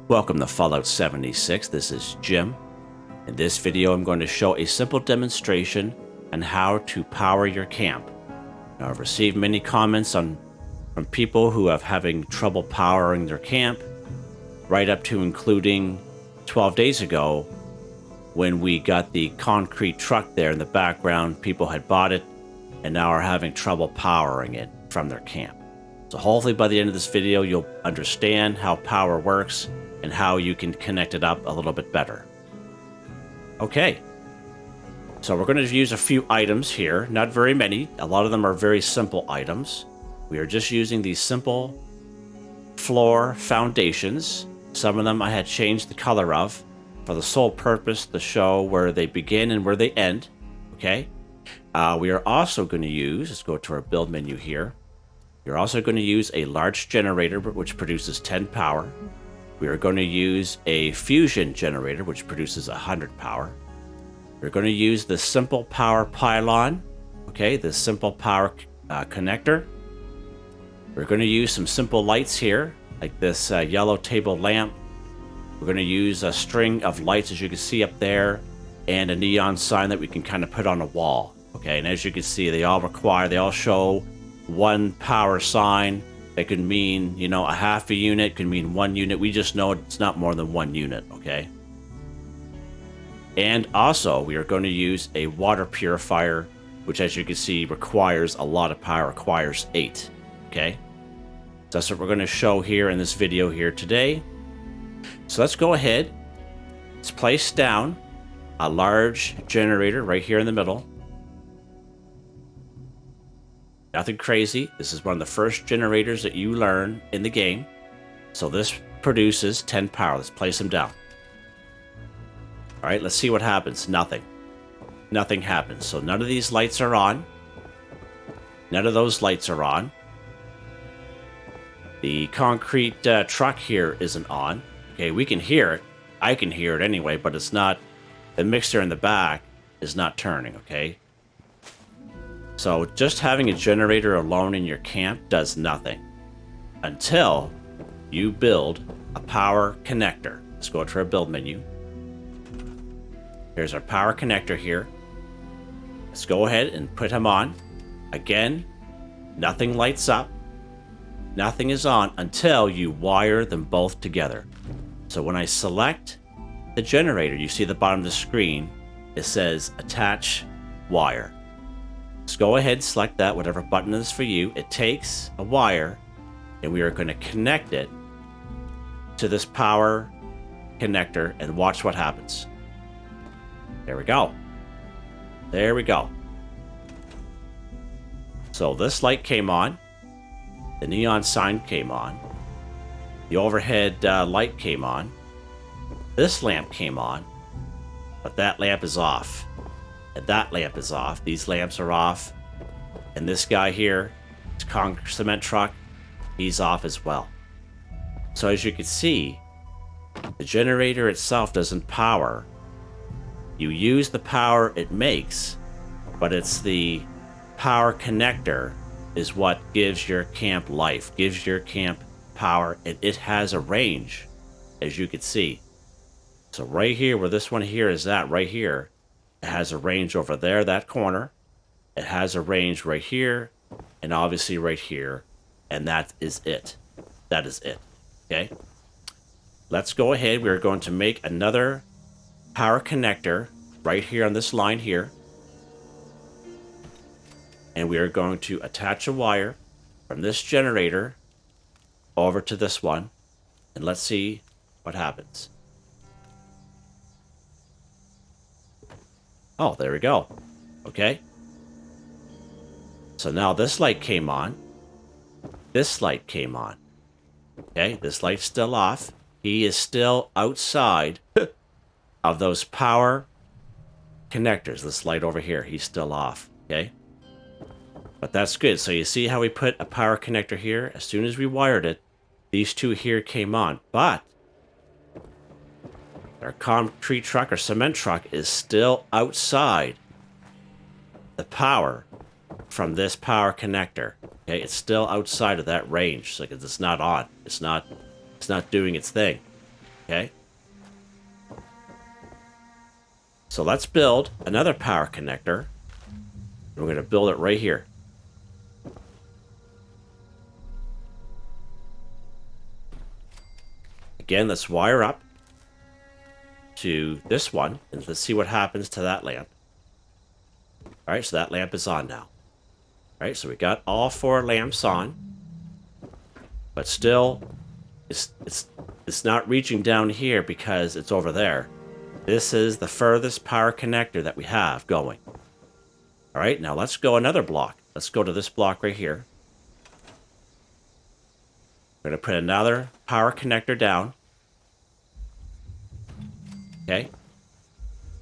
Welcome to Fallout 76. This is Jim. In this video, I'm going to show a simple demonstration on how to power your camp. Now, I've received many comments from people who are having trouble powering their camp, right up to including 12 days ago when we got the concrete truck there in the background. People had bought it and now are having trouble powering it from their camp. So hopefully by the end of this video, you'll understand how power works and how you can connect it up a little bit better. Okay, so we're going to use a few items here, not very many. A lot of them are very simple items. We are just using these simple floor foundations. Some of them I had changed the color of for the sole purpose to show where they begin and where they end. Okay, we are also going to use, let's go to our build menu here. You're also going to use a large generator which produces 10 power. We are going to use a fusion generator, which produces 100 power. We're going to use the simple power pylon, okay, the simple power connector. We're going to use some simple lights here, like this yellow table lamp. We're going to use a string of lights, as you can see up there, and a neon sign that we can kind of put on a wall, okay? And as you can see, they all show one power sign. It could mean, you know, a half a unit, could mean 1 unit. We just know it's not more than 1 unit, okay? And also, we are going to use a water purifier, which as you can see requires a lot of power, requires 8, okay? So that's what we're going to show here in this video here today. So let's go ahead. Let's place down a large generator right here in the middle. Nothing crazy. This is one of the first generators that you learn in the game. So this produces 10 power. Let's place them down. All right, let's see what happens. Nothing. Nothing happens. So none of these lights are on. None of those lights are on. The concrete truck here isn't on. Okay, we can hear it. I can hear it anyway, but it's not, the mixer in the back is not turning, okay? So just having a generator alone in your camp does nothing until you build a power connector. Let's go to our build menu. Here's our power connector here. Let's go ahead and put him on. Again, nothing lights up. Nothing is on until you wire them both together. So when I select the generator, you see at the bottom of the screen, it says attach wire. Let's go ahead and select that, whatever button is for you. It takes a wire, and we are going to connect it to this power connector, and watch what happens. There we go. There we go. So this light came on. The neon sign came on. The overhead light came on. This lamp came on, but that lamp is off. And that lamp is off. These lamps are off. And this guy here, this cement truck, he's off as well. So as you can see, the generator itself doesn't power. You use the power it makes, but it's the power connector is what gives your camp life, gives your camp power, and it has a range, as you can see. So right here, where this one here is at, right here, it has a range over there, that corner. It has a range right here, and obviously right here, and that is it. That is it, okay? Let's go ahead. We're going to make another power connector right here on this line here. And we are going to attach a wire from this generator over to this one, and let's see what happens. Oh, there we go. Okay. So now this light came on. This light came on. Okay, this light's still off. He is still outside of those power connectors. This light over here, he's still off. Okay. But that's good. So you see how we put a power connector here? As soon as we wired it, these two here came on. But our concrete truck or cement truck is still outside the power from this power connector. Okay, it's still outside of that range. Like it's not on. It's not doing its thing. Okay. So let's build another power connector. We're going to build it right here. Again, let's wire up to this one, and let's see what happens to that lamp. All right, so that lamp is on now. All right, so we got all 4 lamps on, but still, it's not reaching down here because it's over there. This is the furthest power connector that we have going. All right, now let's go another block. Let's go to this block right here. We're going to put another power connector down. Okay.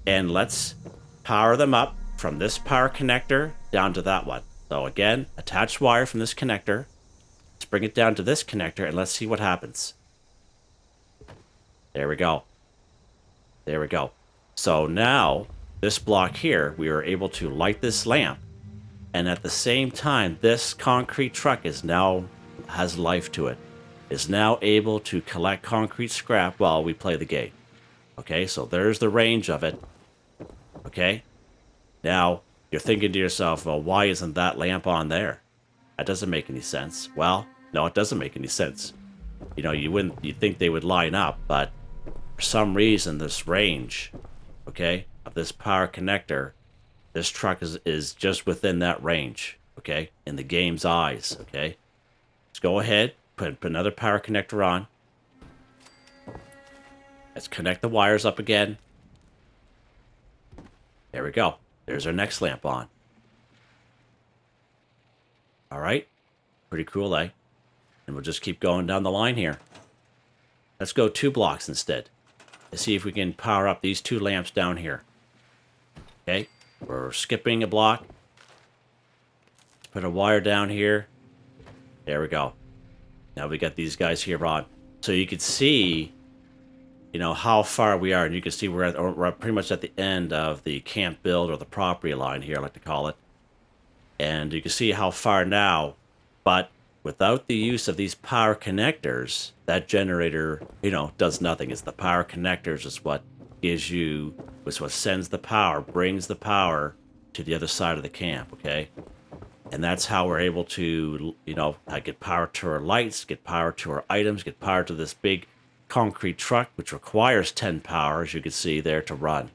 And let's power them up from this power connector down to that one. So again, attach wire from this connector. Let's bring it down to this connector and let's see what happens. There we go. There we go. So now, this block here, we are able to light this lamp. And at the same time, this concrete truck is now has life to it. Is now able to collect concrete scrap while we play the game. Okay, so there's the range of it. Okay, now you're thinking to yourself, well, why isn't that lamp on there? That doesn't make any sense. Well, no, it doesn't make any sense. You know, you'd think they would line up, but for some reason, this range, okay, of this power connector, this truck is just within that range, okay, in the game's eyes, okay. Let's go ahead, put another power connector on. Let's connect the wires up again. There we go. There's our next lamp on. All right. Pretty cool, eh? And we'll just keep going down the line here. Let's go 2 blocks instead. Let's see if we can power up these 2 lamps down here. Okay. We're skipping a block. Let's put a wire down here. There we go. Now we got these guys here on. So you can see, you know, how far we are. And you can see we're pretty much at the end of the camp build, or the property line here, I like to call it. And you can see how far now. But without the use of these power connectors, that generator, you know, does nothing. It's the power connectors is what gives you, is what sends the power, brings the power to the other side of the camp, okay? And that's how we're able to, you know, get power to our lights, get power to our items, get power to this big concrete truck, which requires 10 power, as you can see there, to run.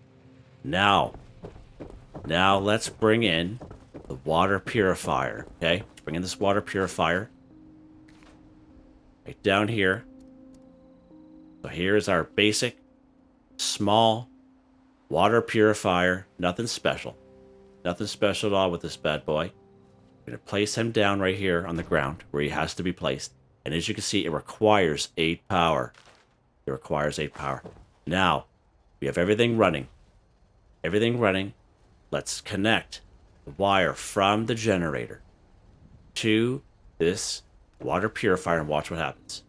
Now let's bring in the water purifier, okay? Let's bring in this water purifier. Right down here. So here's our basic, small water purifier. Nothing special. Nothing special at all with this bad boy. We're going to place him down right here on the ground where he has to be placed. And as you can see, it requires 8 power. It requires 8 power. Now, we have everything running. Everything running. Let's connect the wire from the generator to this water purifier and watch what happens.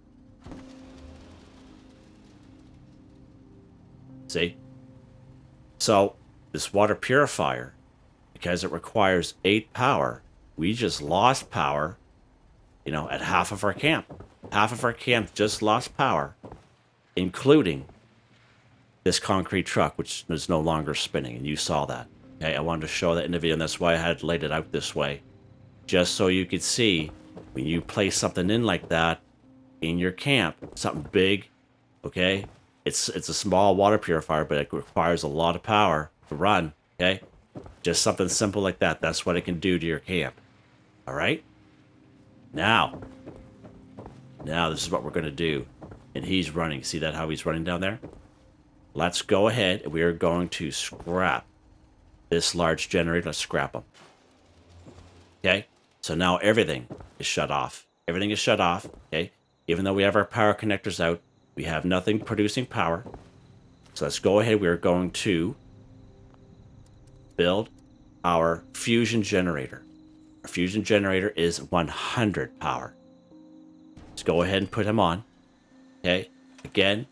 See? So, this water purifier, because it requires 8 power, we just lost power, you know, at half of our camp. Half of our camp just lost power, including this concrete truck, which is no longer spinning, and you saw that. Okay, I wanted to show that in the video, and that's why I had laid it out this way. Just so you could see, when you place something in like that in your camp, something big, okay? It's a small water purifier, but it requires a lot of power to run, okay? Just something simple like that. That's what it can do to your camp. All right? Now this is what we're going to do. And he's running. See that, how he's running down there? Let's go ahead, and we are going to scrap this large generator. Let's scrap him. Okay? So now everything is shut off. Everything is shut off, okay? Even though we have our power connectors out, we have nothing producing power. So let's go ahead. We're going to build our fusion generator. Our fusion generator is 100 power. Let's go ahead and put him on. Okay? Again,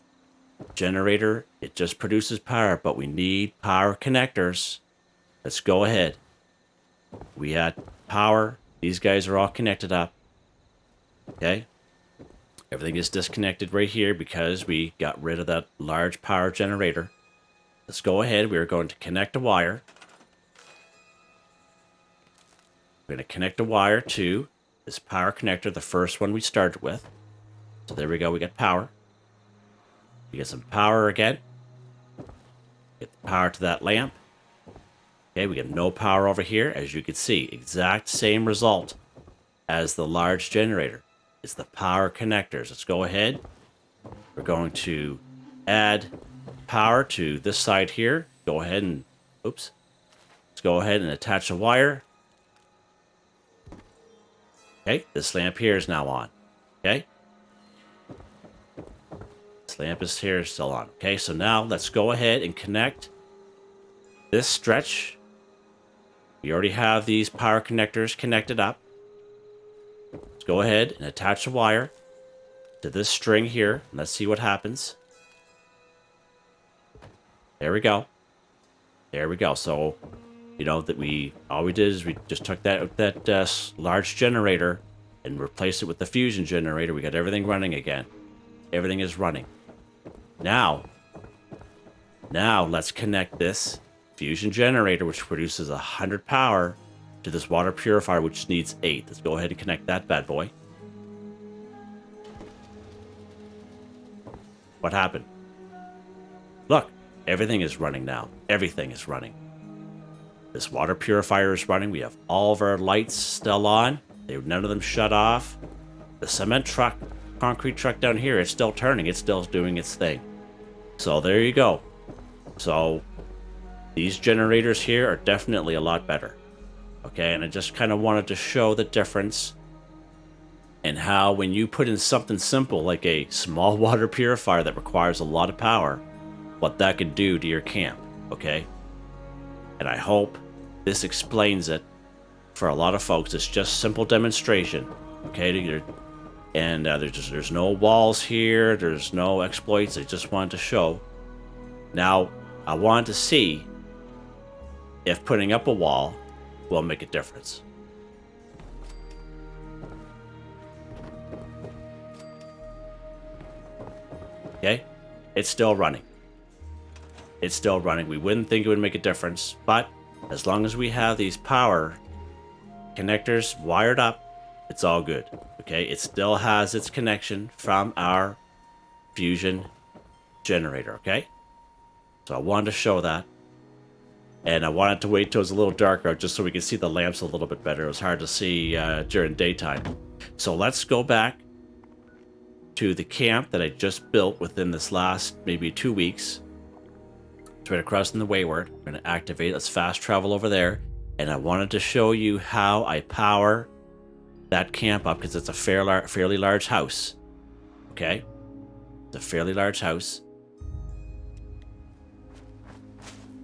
generator, it just produces power, but we need power connectors. Let's go ahead. We had power. These guys are all connected up. Okay? Everything is disconnected right here because we got rid of that large power generator. Let's go ahead. We are going to connect a wire. We're going to connect a wire to this power connector, the first one we started with. So there we go. We got power. We get some power again. Get the power to that lamp. Okay, we get no power over here. As you can see, exact same result as the large generator. It's the power connectors. Let's go ahead. We're going to add power to this side here. Go ahead and, oops. Let's go ahead and attach a wire. Okay, this lamp here is now on. Okay. This lamp is here, still on. Okay, so now let's go ahead and connect this stretch. We already have these power connectors connected up. Let's go ahead and attach a wire to this string here. And let's see what happens. There we go. There we go. So, you know, all we did is we just took that large generator and replaced it with the fusion generator. We got everything running again. Everything is running. Now let's connect this fusion generator, which produces 100 power, to this water purifier, which needs 8. Let's go ahead and connect that bad boy. What happened? Look, everything is running now. Everything is running. This water purifier is running. We have all of our lights still on. None of them shut off. The cement truck, concrete truck down here, it's still turning. It's still doing its thing. So there you go. So these generators here are definitely a lot better. Okay, and I just kind of wanted to show the difference and how when you put in something simple like a small water purifier that requires a lot of power, what that can do to your camp, okay? And I hope this explains it for a lot of folks. It's just simple demonstration, okay? And there's no walls here, there's no exploits. I just wanted to show. Now, I wanted to see if putting up a wall will make a difference. Okay, it's still running. It's still running. We wouldn't think it would make a difference, but as long as we have these power connectors wired up, it's all good. Okay, it still has its connection from our fusion generator. Okay, so I wanted to show that. And I wanted to wait till it was a little darker just so we could see the lamps a little bit better. It was hard to see during daytime. So let's go back to the camp that I just built within this last maybe 2 weeks. It's right across in the Wayward. I'm going to activate. Let's fast travel over there. And I wanted to show you how I power that camp up because it's a fairly large house. Okay? It's a fairly large house.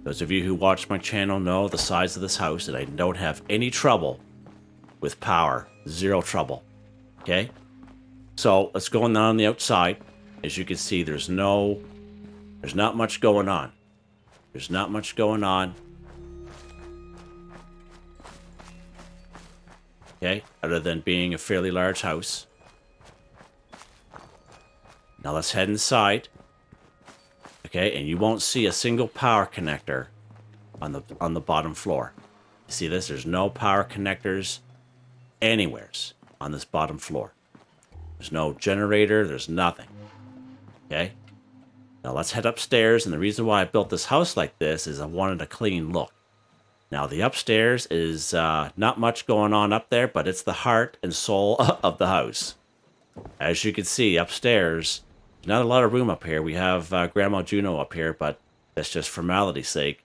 Those of you who watch my channel know the size of this house, and I don't have any trouble with power. Zero trouble. Okay? So let's go on the outside. As you can see, there's not much going on. There's not much going on. Okay? Other than being a fairly large house. Now let's head inside. Okay, and you won't see a single power connector on the bottom floor. You see this? There's no power connectors anywheres on this bottom floor. There's no generator. There's nothing. Okay? Now let's head upstairs, and the reason why I built this house like this is I wanted a clean look. Now the upstairs is not much going on up there, but it's the heart and soul of the house. As you can see upstairs, not a lot of room up here. We have Grandma Juno up here, but that's just formality's sake.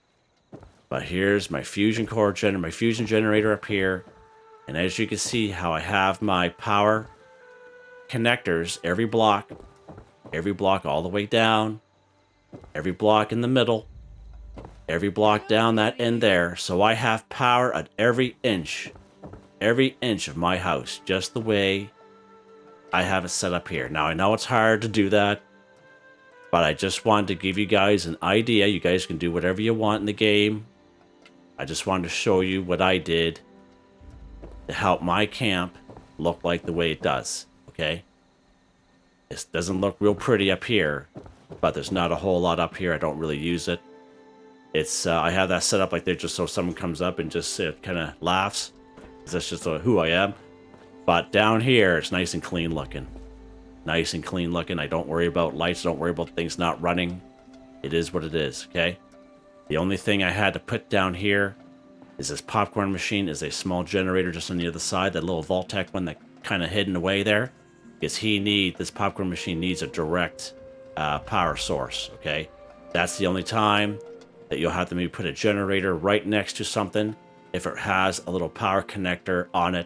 But here's my fusion generator up here. And as you can see how I have my power connectors, every block all the way down, every block in the middle, every block down that end there. So I have power at every inch of my house, just the way I have it set up here. Now, I know it's hard to do that, but I just wanted to give you guys an idea. You guys can do whatever you want in the game. I just wanted to show you what I did to help my camp look like the way it does, okay? It doesn't look real pretty up here, but there's not a whole lot up here. I don't really use it. It's I have that set up like there just so someone comes up and just kind of laughs. That's just who I am. But down here, it's nice and clean looking. Nice and clean looking. I don't worry about lights. Don't worry about things not running. It is what it is, okay? The only thing I had to put down here is this popcorn machine is a small generator just on the other side, that little Voltec one that kind of hidden away there. Because this popcorn machine needs a direct power source, okay? That's the only time that you'll have to maybe put a generator right next to something if it has a little power connector on it.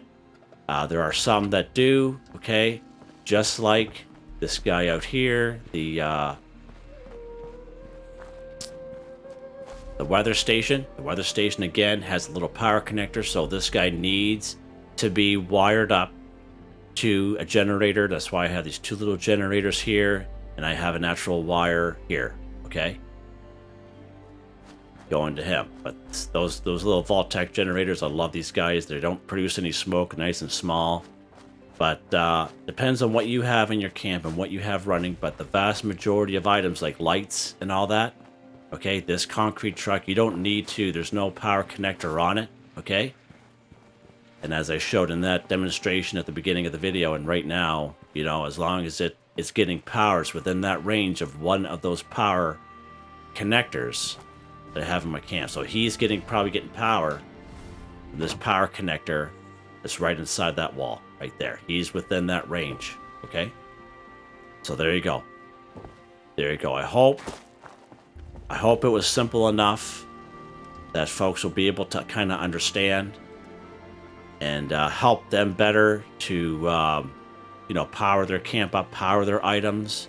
There are some that do, okay? Just like this guy out here, the weather station. The weather station, again, has a little power connector, so this guy needs to be wired up to a generator. That's why I have these two little generators here, and I have a natural wire here, okay? Going to him. But those little Voltec generators, I love these guys. They don't produce any smoke, nice and small. But depends on what you have in your camp and what you have running. But the vast majority of items like lights and all that, okay, this concrete truck, you don't need to. There's no power connector on it, okay? And as I showed in that demonstration at the beginning of the video, and right now, you know, as long as it's getting powers within that range of one of those power connectors that I have in my camp. So he's probably getting power from this power connector that's right inside that wall, right there. He's within that range, okay? So there you go. There you go. I hope it was simple enough that folks will be able to kind of understand and help them better to, you know, power their camp up, power their items,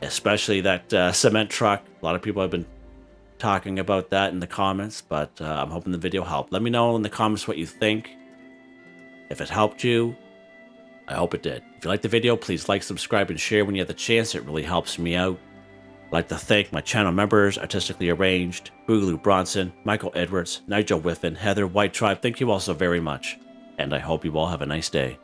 especially that cement truck. A lot of people have been talking about that in the comments, but I'm hoping the video helped. Let me know in the comments what you think. If it helped you, I hope it did. If you liked the video, please like, subscribe, and share when you have the chance. It really helps me out. I'd like to thank my channel members, Artistically Arranged, Boogaloo Bronson, Michael Edwards, Nigel Whiffen, Heather, White Tribe. Thank you all so very much, and I hope you all have a nice day.